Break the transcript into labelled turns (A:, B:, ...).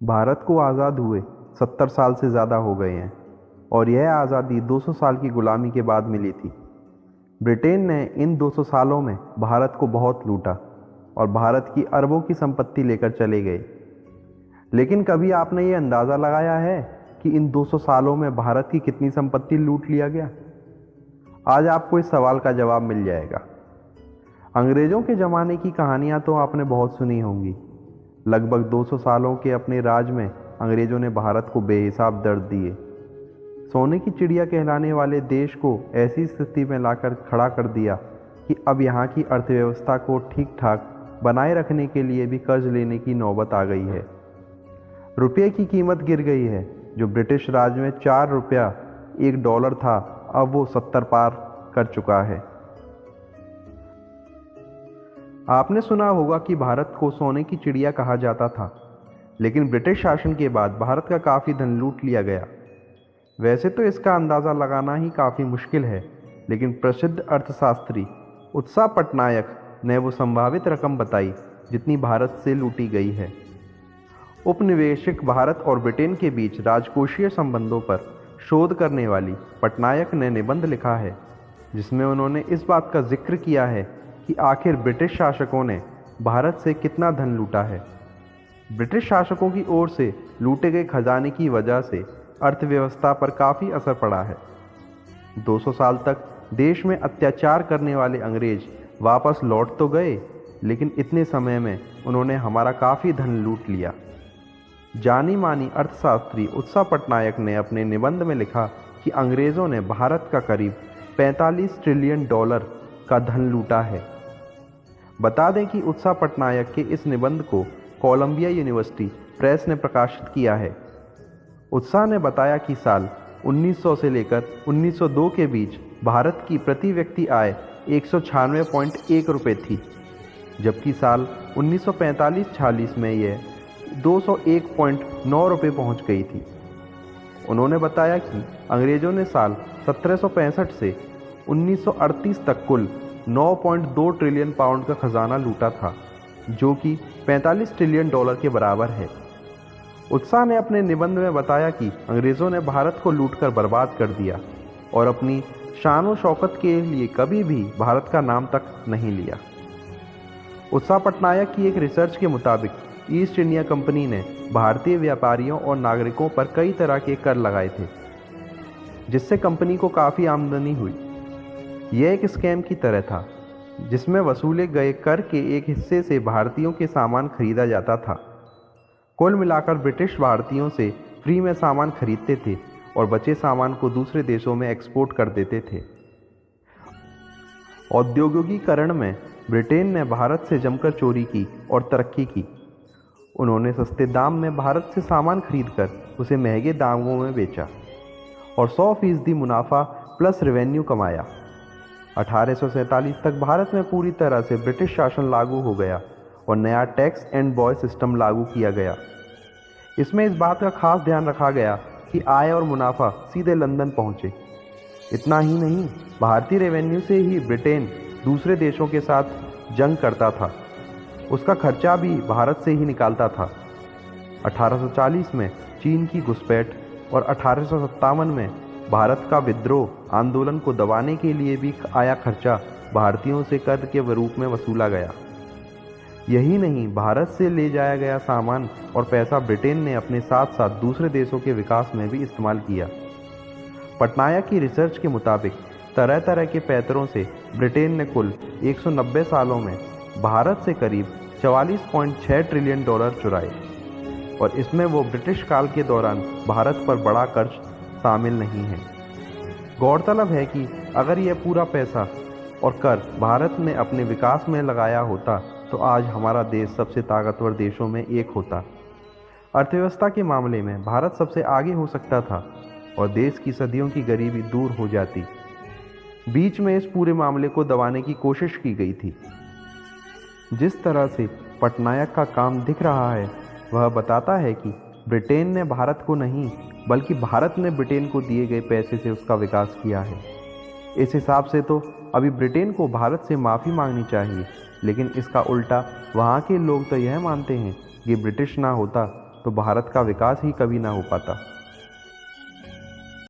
A: भारत को आज़ाद हुए 70 साल से ज़्यादा हो गए हैं और यह आज़ादी 200 साल की गुलामी के बाद मिली थी। ब्रिटेन ने इन 200 सालों में भारत को बहुत लूटा और भारत की अरबों की संपत्ति लेकर चले गए। लेकिन कभी आपने ये अंदाज़ा लगाया है कि इन 200 सालों में भारत की कितनी संपत्ति लूट लिया गया? आज आपको इस सवाल का जवाब मिल जाएगा। अंग्रेज़ों के ज़माने की कहानियाँ तो आपने बहुत सुनी होंगी। लगभग 200 सालों के अपने राज में अंग्रेज़ों ने भारत को बेहिसाब दर्द दिए। सोने की चिड़िया कहलाने वाले देश को ऐसी स्थिति में लाकर खड़ा कर दिया कि अब यहाँ की अर्थव्यवस्था को ठीक ठाक बनाए रखने के लिए भी कर्ज लेने की नौबत आ गई है। रुपये की कीमत गिर गई है। जो ब्रिटिश राज में 4 रुपया $1 था, अब वो 70 पार कर चुका है। आपने सुना होगा कि भारत को सोने की चिड़िया कहा जाता था, लेकिन ब्रिटिश शासन के बाद भारत का काफ़ी धन लूट लिया गया। वैसे तो इसका अंदाज़ा लगाना ही काफ़ी मुश्किल है, लेकिन प्रसिद्ध अर्थशास्त्री उत्साह पटनायक ने वो संभावित रकम बताई जितनी भारत से लूटी गई है। उपनिवेशिक भारत और ब्रिटेन के बीच राजकोषीय संबंधों पर शोध करने वाली पटनायक ने निबंध लिखा है, जिसमें उन्होंने इस बात का जिक्र किया है कि आखिर ब्रिटिश शासकों ने भारत से कितना धन लूटा है। ब्रिटिश शासकों की ओर से लूटे गए खजाने की वजह से अर्थव्यवस्था पर काफ़ी असर पड़ा है। 200 साल तक देश में अत्याचार करने वाले अंग्रेज वापस लौट तो गए, लेकिन इतने समय में उन्होंने हमारा काफ़ी धन लूट लिया। जानी मानी अर्थशास्त्री उत्साह पटनायक ने अपने निबंध में लिखा कि अंग्रेज़ों ने भारत का करीब $45 ट्रिलियन का धन लूटा है। बता दें कि उत्साह पटनायक के इस निबंध को कोलंबिया यूनिवर्सिटी प्रेस ने प्रकाशित किया है। उत्साह ने बताया कि साल 1900 से लेकर 1902 के बीच भारत की प्रति व्यक्ति आय 196.1 रुपये थी, जबकि साल 1945-46 में यह 201.9 रुपये पहुँच गई थी। उन्होंने बताया कि अंग्रेज़ों ने साल 1765 से 1938 तक कुल 9.2 ट्रिलियन पाउंड का खजाना लूटा था, जो कि $45 ट्रिलियन के बराबर है। उत्साह ने अपने निबंध में बताया कि अंग्रेज़ों ने भारत को लूटकर बर्बाद कर दिया और अपनी शान और शौकत के लिए कभी भी भारत का नाम तक नहीं लिया। उत्साह पटनायक की एक रिसर्च के मुताबिक ईस्ट इंडिया कंपनी ने भारतीय व्यापारियों और नागरिकों पर कई तरह के कर लगाए थे, जिससे कंपनी को काफ़ी आमदनी हुई। यह एक स्कैम की तरह था, जिसमें वसूले गए कर के एक हिस्से से भारतीयों के सामान खरीदा जाता था। कुल मिलाकर ब्रिटिश भारतीयों से फ्री में सामान खरीदते थे और बचे सामान को दूसरे देशों में एक्सपोर्ट कर देते थे। औद्योगिकीकरण में ब्रिटेन ने भारत से जमकर चोरी की और तरक्की की। उन्होंने सस्ते दाम में भारत से सामान खरीदकर उसे महंगे दामों में बेचा और 100% मुनाफा प्लस रेवेन्यू कमाया। 1847 तक भारत में पूरी तरह से ब्रिटिश शासन लागू हो गया और नया टैक्स एंड बॉय सिस्टम लागू किया गया। इसमें इस बात का खास ध्यान रखा गया कि आय और मुनाफा सीधे लंदन पहुंचे। इतना ही नहीं, भारतीय रेवेन्यू से ही ब्रिटेन दूसरे देशों के साथ जंग करता था। उसका खर्चा भी भारत से ही निकालता था। 1840 में चीन की घुसपैठ और 1857 में भारत का विद्रोह आंदोलन को दबाने के लिए भी आया खर्चा भारतीयों से कर के रूप में वसूला गया। यही नहीं, भारत से ले जाया गया सामान और पैसा ब्रिटेन ने अपने साथ साथ दूसरे देशों के विकास में भी इस्तेमाल किया। पटनायक की रिसर्च के मुताबिक तरह तरह के पैतरों से ब्रिटेन ने कुल 190 सालों में भारत से करीब $44.6 ट्रिलियन चुराए, और इसमें वो ब्रिटिश काल के दौरान भारत पर बड़ा कर्ज शामिल नहीं है। गौरतलब है कि अगर यह पूरा पैसा और कर भारत ने अपने विकास में लगाया होता तो आज हमारा देश सबसे ताकतवर देशों में एक होता। अर्थव्यवस्था के मामले में भारत सबसे आगे हो सकता था और देश की सदियों की गरीबी दूर हो जाती। बीच में इस पूरे मामले को दबाने की कोशिश की गई थी। जिस तरह से पटनायक का काम दिख रहा है, वह बताता है कि ब्रिटेन ने भारत को नहीं, बल्कि भारत ने ब्रिटेन को दिए गए पैसे से उसका विकास किया है। इस हिसाब से तो अभी ब्रिटेन को भारत से माफ़ी मांगनी चाहिए, लेकिन इसका उल्टा वहाँ के लोग तो यह मानते हैं कि ब्रिटिश ना होता तो भारत का विकास ही कभी ना हो पाता।